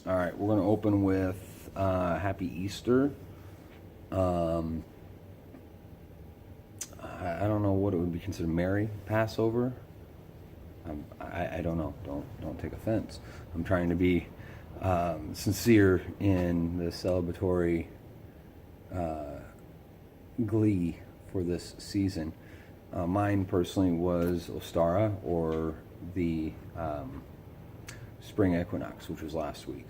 All right, we're going to open with Happy Easter. Um, I don't know what it would be considered. Merry Passover. I don't know. Don't take offense. I'm trying to be sincere in the celebratory glee for this season. Mine personally was Ostara, or the spring equinox, which was last week.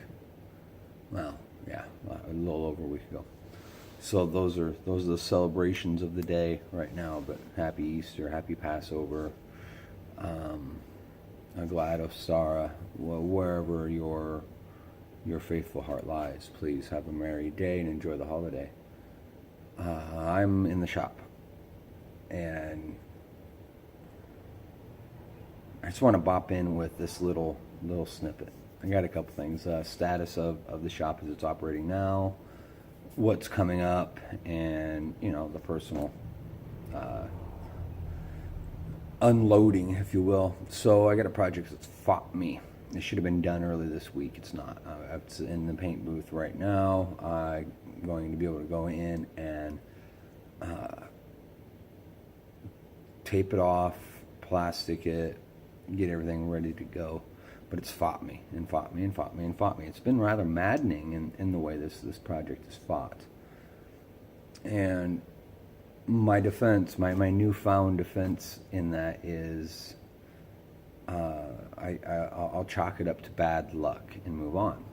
Well, yeah, a little over a week ago. So those are the celebrations of the day right now. But happy Easter, happy Passover, a glad Ostara, wherever your faithful heart lies. Please have a merry day and enjoy the holiday. I'm in the shop, and I just want to bop in with this little snippet. I got a couple things. Status of the shop as it's operating now, what's coming up, and the personal unloading, if you will. So I got a project that's fought me. It should have been done early this week. It's not. It's in the paint booth right now. I'm going to be able to go in and tape it off, plastic it, get everything ready to go. But it's fought me and fought me and fought me and fought me. It's been rather maddening in the way this project is fought. And my defense, my newfound defense in that is I'll chalk it up to bad luck and move on.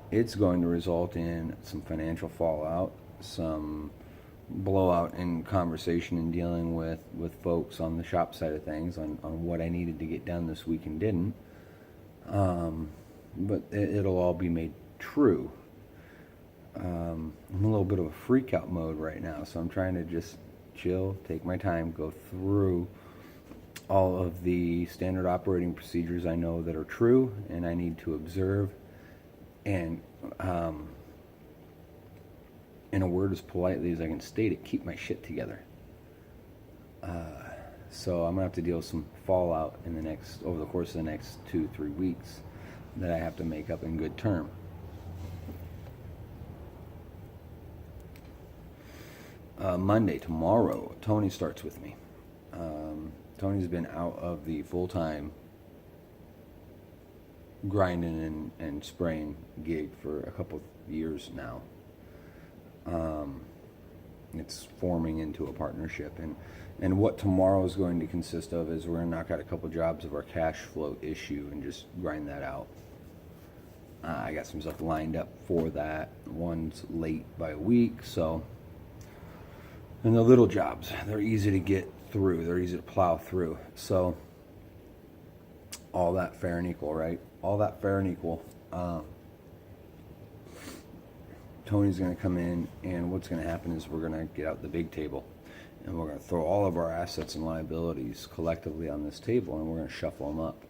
It's going to result in some financial fallout, some blowout in conversation and dealing with folks on the shop side of things on what I needed to get done this week and didn't. But it'll all be made true. I'm in a little bit of a freak out mode right now, so I'm trying to just chill, take my time, go through all of the standard operating procedures I know that are true and I need to observe, and in a word as politely as I can state it, keep my shit together. So I'm gonna have to deal with some fallout over the course of the next 2-3 weeks that I have to make up in good term. Monday, tomorrow, Tony starts with me. Tony's been out of the full-time grinding and spraying gig for a couple of years now. It's forming into a partnership, and what tomorrow is going to consist of is we're going to knock out a couple jobs of our cash flow issue and just grind that out. I got some stuff lined up for that. One's late by a week, so. And the little jobs, they're easy to get through. They're easy to plow through. So all that fair and equal, right? All that fair and equal. Tony's going to come in, and what's going to happen is we're going to get out the big table, and we're going to throw all of our assets and liabilities collectively on this table, and we're going to shuffle them up.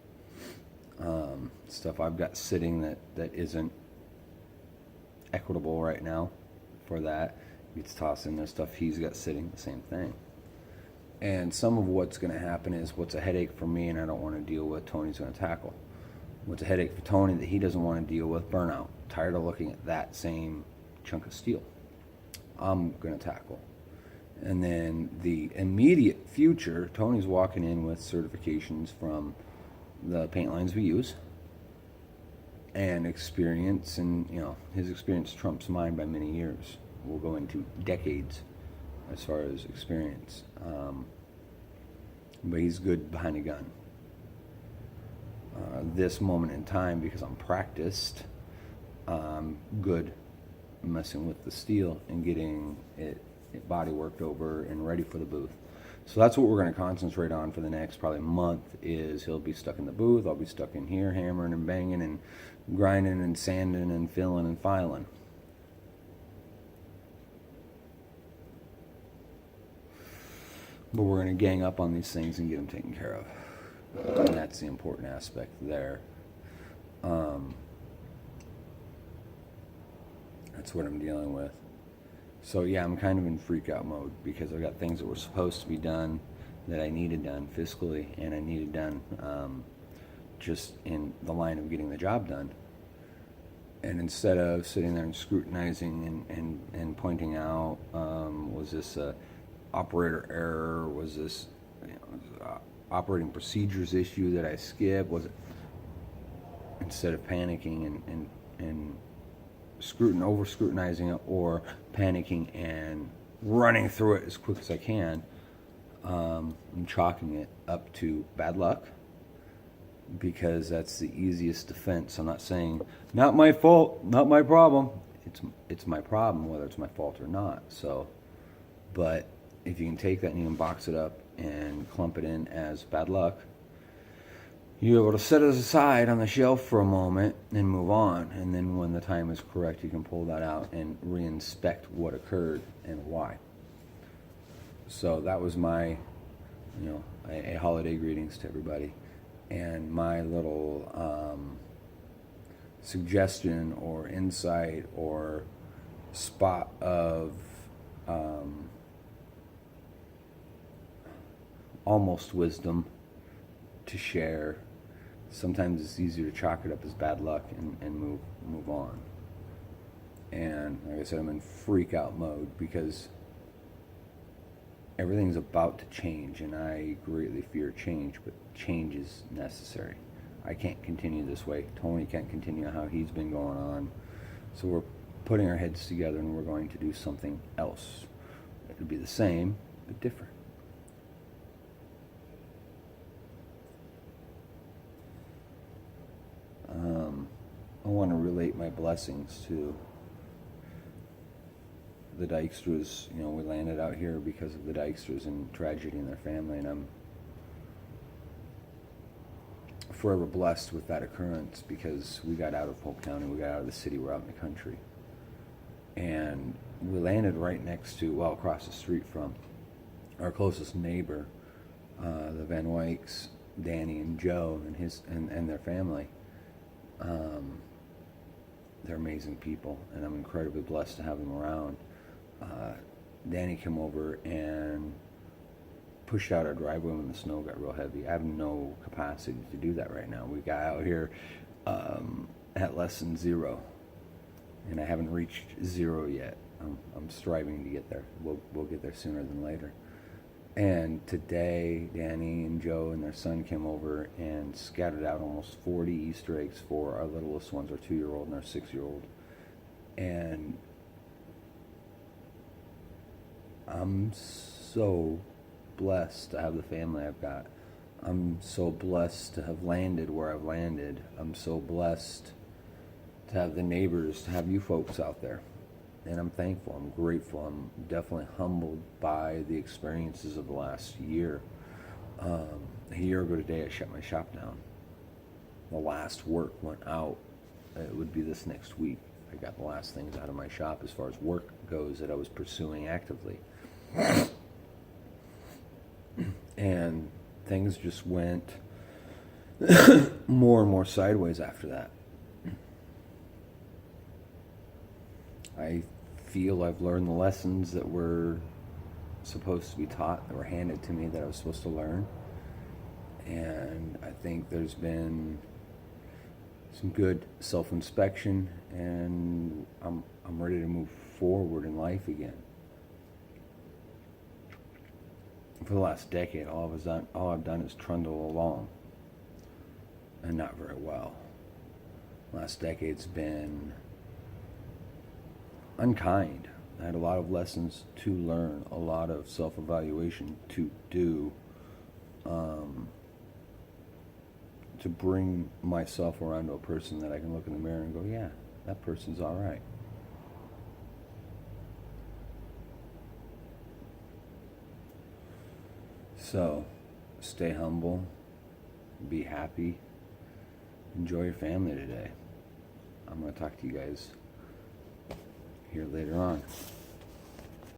Stuff I've got sitting that isn't equitable right now for that gets tossed in there. Stuff he's got sitting, the same thing. And some of what's going to happen is what's a headache for me and I don't want to deal with, Tony's going to tackle. What's a headache for Tony that he doesn't want to deal with, burnout. Tired of looking at that same chunk of steel, I'm going to tackle. And then the immediate future, Tony's walking in with certifications from the paint lines we use and experience, and his experience trumps mine by many years. We'll go into decades as far as experience, but he's good behind a gun. This moment in time, because I'm practiced, good messing with the steel and getting it body worked over and ready for the booth. So that's what we're going to concentrate on for the next probably month. Is he'll be stuck in the booth, I'll be stuck in here hammering and banging and grinding and sanding and filling and filing. But we're going to gang up on these things and get them taken care of. And that's the important aspect there. That's what I'm dealing with. So yeah, I'm kind of in freak out mode because I've got things that were supposed to be done that I needed done fiscally, and I needed done just in the line of getting the job done. And instead of sitting there and scrutinizing and pointing out, was this a operator error? Was this, operating procedures issue that I skipped? Was it, instead of panicking and over scrutinizing it, or panicking and running through it as quick as I can, I'm chalking it up to bad luck, because that's the easiest defense. I'm not saying, not my fault, not my problem. It's my problem, whether it's my fault or not. So, but if you can take that and you can box it up and clump it in as bad luck, you're able to set it aside on the shelf for a moment and move on. And then when the time is correct, you can pull that out and reinspect what occurred and why. So that was my, a holiday greetings to everybody. And my little suggestion or insight or spot of almost wisdom to share. Sometimes it's easier to chalk it up as bad luck and move on. And like I said, I'm in freak out mode because everything's about to change, and I greatly fear change, but change is necessary. I can't continue this way. Tony can't continue how he's been going on. So we're putting our heads together and we're going to do something else. It'll be the same, but different. I want to relate my blessings to the Dykstras. We landed out here because of the Dykstras and tragedy in their family, and I'm forever blessed with that occurrence because we got out of Polk County, we got out of the city, we're out in the country. And we landed right next to, across the street from our closest neighbor, the Van Wykes, Danny and Joe and their family. They're amazing people, and I'm incredibly blessed to have them around. Danny came over and pushed out our driveway when the snow got real heavy. I have no capacity to do that right now. We got out here at less than 0, and I haven't reached 0 yet. I'm striving to get there. We'll get there sooner than later. And today, Danny and Joe and their son came over and scattered out almost 40 Easter eggs for our littlest ones, our 2-year-old and our 6-year-old. And I'm so blessed to have the family I've got. I'm so blessed to have landed where I've landed. I'm so blessed to have the neighbors, to have you folks out there. And I'm thankful, I'm grateful, I'm definitely humbled by the experiences of the last year. A year ago today, I shut my shop down. The last work went out. It would be this next week. I got the last things out of my shop as far as work goes that I was pursuing actively. And things just went more and more sideways after that. I feel I've learned the lessons that were supposed to be taught, that were handed to me, that I was supposed to learn. And I think there's been some good self-inspection, and I'm ready to move forward in life again. For the last decade, all I've done is trundle along, and not very well. Last decade's been unkind. I had a lot of lessons to learn, a lot of self-evaluation to do, to bring myself around to a person that I can look in the mirror and go, yeah, that person's all right. So, stay humble, be happy, enjoy your family today. I'm going to talk to you guys here later on.